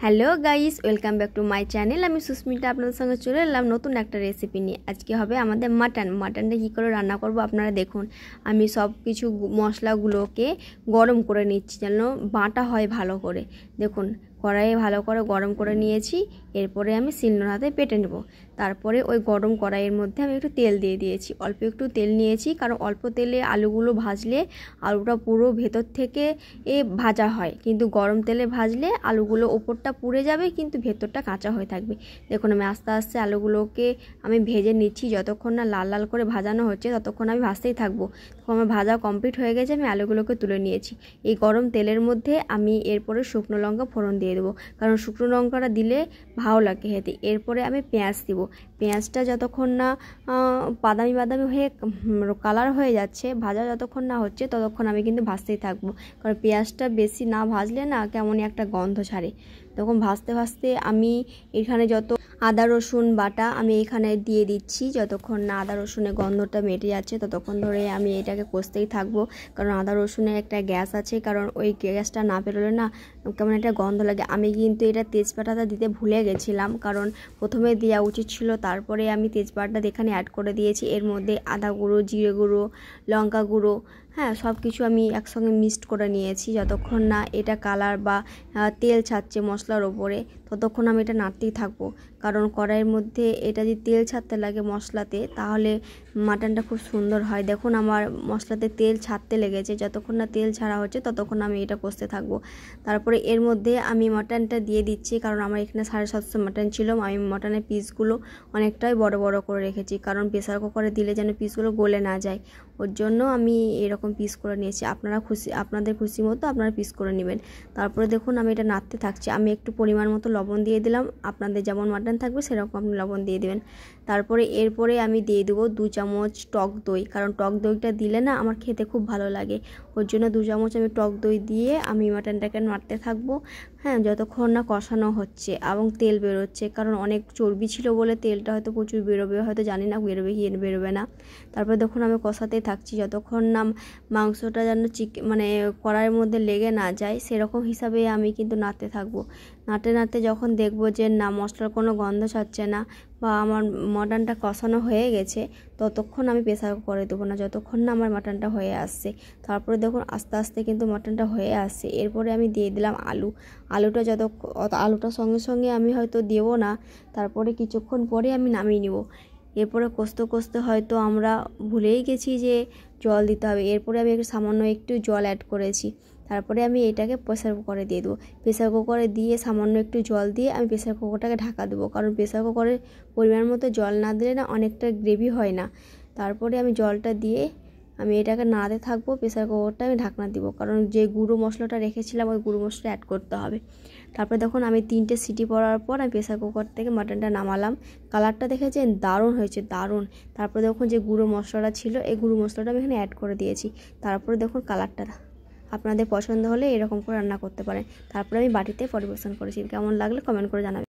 Hello guys, welcome back to my channel. আমি সুস্মিতা আপনাদের সঙ্গে চলে এলাম নতুন একটা রেসিপি নিয়ে। আজকে হবে আমাদের মাটনটা কী করে রান্না করব আপনারা দেখুন। আমি সব কিছু মশলাগুলোকে গরম করে নিচ্ছি যেন বাটা হয় ভালো করে। দেখুন কড়াইয়ে ভালো করে গরম করে নিয়েছি। এরপরে আমি শিলনোড়াতে বেটে নেব। তারপরে ওই গরম কড়াইয়ের মধ্যে আমি একটু তেল দিয়ে দিয়েছি, অল্প একটু তেল নিয়েছি, কারণ অল্প তেলে আলুগুলো ভাজলে আলুটা পুরো ভেতর থেকে ভাজা হয়, কিন্তু গরম তেলে ভাজলে আলুগুলো ওপরটা পুড়ে যাবে কিন্তু ভেতরটা কাঁচা হয়ে থাকবে। দেখুন আমি আস্তে আস্তে আলুগুলোকে আমি ভেজে নিচ্ছি, যতক্ষণ না লাল লাল করে ভাজানো হচ্ছে ততক্ষণ আমি ভাজতেই থাকবো। তখন আমার ভাজা কমপ্লিট হয়ে গেছে, আমি আলুগুলোকে তুলে নিয়েছি। এই গরম তেলের মধ্যে আমি এরপরে শুকনো লঙ্কা ফোড়ন দিয়ে দেবো, কারণ শুকনো লঙ্কাটা দিলে ভালো লাগে খেতে। এরপরে আমি পেঁয়াজ দিব। পেঁয়াজটা যতক্ষণ না বাদামি বাদামি হয়ে কালার হয়ে যাচ্ছে, ভাজা যতক্ষণ না হচ্ছে ততক্ষণ আমি কিন্তু ভাজতেই থাকবো, কারণ পেঁয়াজটা বেশি না ভাজলে না কেমনই একটা গন্ধ ছাড়ে। তখন ভাজতে ভাজতে আমি এখানে যত আদা রসুন বাটা আমি এখানে দিয়ে দিচ্ছি। যতক্ষণ না আদা রসুনের গন্ধটা মেটে যাচ্ছে ততক্ষণ ধরে আমি এটাকে কষতেই থাকবো, কারণ আদা রসুনের একটা গ্যাস আছে, কারণ ওই গ্যাসটা না বেরোলে না কেমন একটা গন্ধ লাগে। আমি কিন্তু এটা তেজপাতাটা দিতে ভুলে গেছিলাম, কারণ প্রথমে দেওয়া উচিত ছিল, তারপরে আমি তেজপাতাটা এখানে অ্যাড করে দিয়েছি। এর মধ্যে আদা গুঁড়ো, জিরে গুঁড়ো, লঙ্কা গুঁড়ো, হ্যাঁ সব কিছু আমি একসঙ্গে মিক্সড করে নিয়েছি। যতক্ষণ না এটা কালার বা তেল ছাড়ছে মশলার ওপরে ততক্ষণ আমি এটা নাড়তেই থাকবো, কারণ কড়াইয়ের মধ্যে এটা যদি তেল ছাড়তে লাগে মশলাতে তাহলে মাটনটা খুব সুন্দর হয়। দেখুন আমার মশলাতে তেল ছাড়তে লেগেছে, যতক্ষণ না তেল ছাড়া হচ্ছে ততক্ষণ আমি এটা কষতে থাকবো। তারপরে এর মধ্যে আমি মাটনটা দিয়ে দিচ্ছি, কারণ আমার এখানে 750 মাটন ছিল। আমি মাটনের পিসগুলো অনেকটাই বড় বড় করে রেখেছি, কারণ প্রেসার কুকারে দিলে যেন পিসগুলো গলে না যায়, ওর জন্য আমি এরকম পিস করে নিয়েছি। আপনাদের খুশি মতো আপনারা পিস করে নেবেন। তারপরে দেখুন আমি এটা নাড়তে থাকছি। আমি একটু পরিমাণ মতো লবণ দিয়ে দিলাম, আপনাদের যেমন মাটন থাকবে সেরকম আপনি লবণ দিয়ে দেবেন। তারপরে এরপরে আমি দিয়ে দেবো 2 চামচ টক দই, কারণ টক দইটা দিলে না আমার খেতে খুব ভালো লাগে, ওর জন্য 2 চামচ আমি টক দই দিয়ে আমি মাটনটাকে নাড়তে থাকবো। হ্যাঁ, যতক্ষণ না কষানো হচ্ছে এবং তেল বেরোচ্ছে, কারণ অনেক চর্বি ছিল বলে তেলটা হয়তো প্রচুর বেরোবে, হয়তো জানি না বেরোবে কি বেরোবে না। তারপরে দেখুন আমি কষাতেই থাকছি যতক্ষণ না মাংসটা যেন কড়াইয়ের মধ্যে লেগে না যায়, সেরকম হিসাবে আমি কিন্তু নাড়তে থাকবো। নাড়তে নাড়তে যখন দেখবো যে না মশলার কোনো গন্ধ ছাড়ছে না বা আমার মাটনটা কষানো হয়ে গেছে, ততক্ষণ আমি প্রেসার কুকারে দেবো না, যতক্ষণ না আমার মাটনটা হয়ে আসছে। তারপরে দেখুন আস্তে আস্তে কিন্তু মাটনটা হয়ে আসছে। এরপরে আমি দিয়ে দিলাম আলুটা সঙ্গে সঙ্গে আমি হয়তো দেবো না, তারপরে কিছুক্ষণ পরে আমি নামিয়ে নেব। এরপরে কষতে কষতে হয়তো আমরা ভুলেই গেছি যে জল দিতে হবে। এরপরে আমি সামান্য একটু জল অ্যাড করেছি। তারপরে আমি এটাকে প্রেসার কুকারে দিয়ে দেবো। প্রেসার কুকারে দিয়ে সামান্য একটু জল দিয়ে আমি প্রেসার কুকারটাকে ঢাকা দেবো, কারণ প্রেসার কুকারে পরিমাণ মতো জল না দিলে না অনেকটা গ্রেভি হয় না। তারপরে আমি জলটা দিয়ে আমি এটাকে নাড়তে থাকবো। প্রেসার কুকারটা আমি ঢাকনা দিব, কারণ যে গুঁড়ো মশলাটা রেখেছিলাম ওই গুঁড়ো মশলা অ্যাড করতে হবে। তারপরে দেখুন আমি 3টে সিটি পড়ার পর আমি প্রেসার কুকার থেকে মাটনটা নামালাম। কালারটা দেখেছেন দারুণ হয়েছে, দারুণ। তারপরে দেখুন যে গুঁড়ো মশলাটা ছিল এই গুঁড়ো মশলাটা আমি এখানে অ্যাড করে দিয়েছি। তারপরে দেখুন কালারটা আপনাদের পছন্দ হলে এরকম করে রান্না করতে পারেন। তারপরে আমি বাটিতে পরিবেশন করেছি। কেমন লাগলে কমেন্ট করে জানাবেন।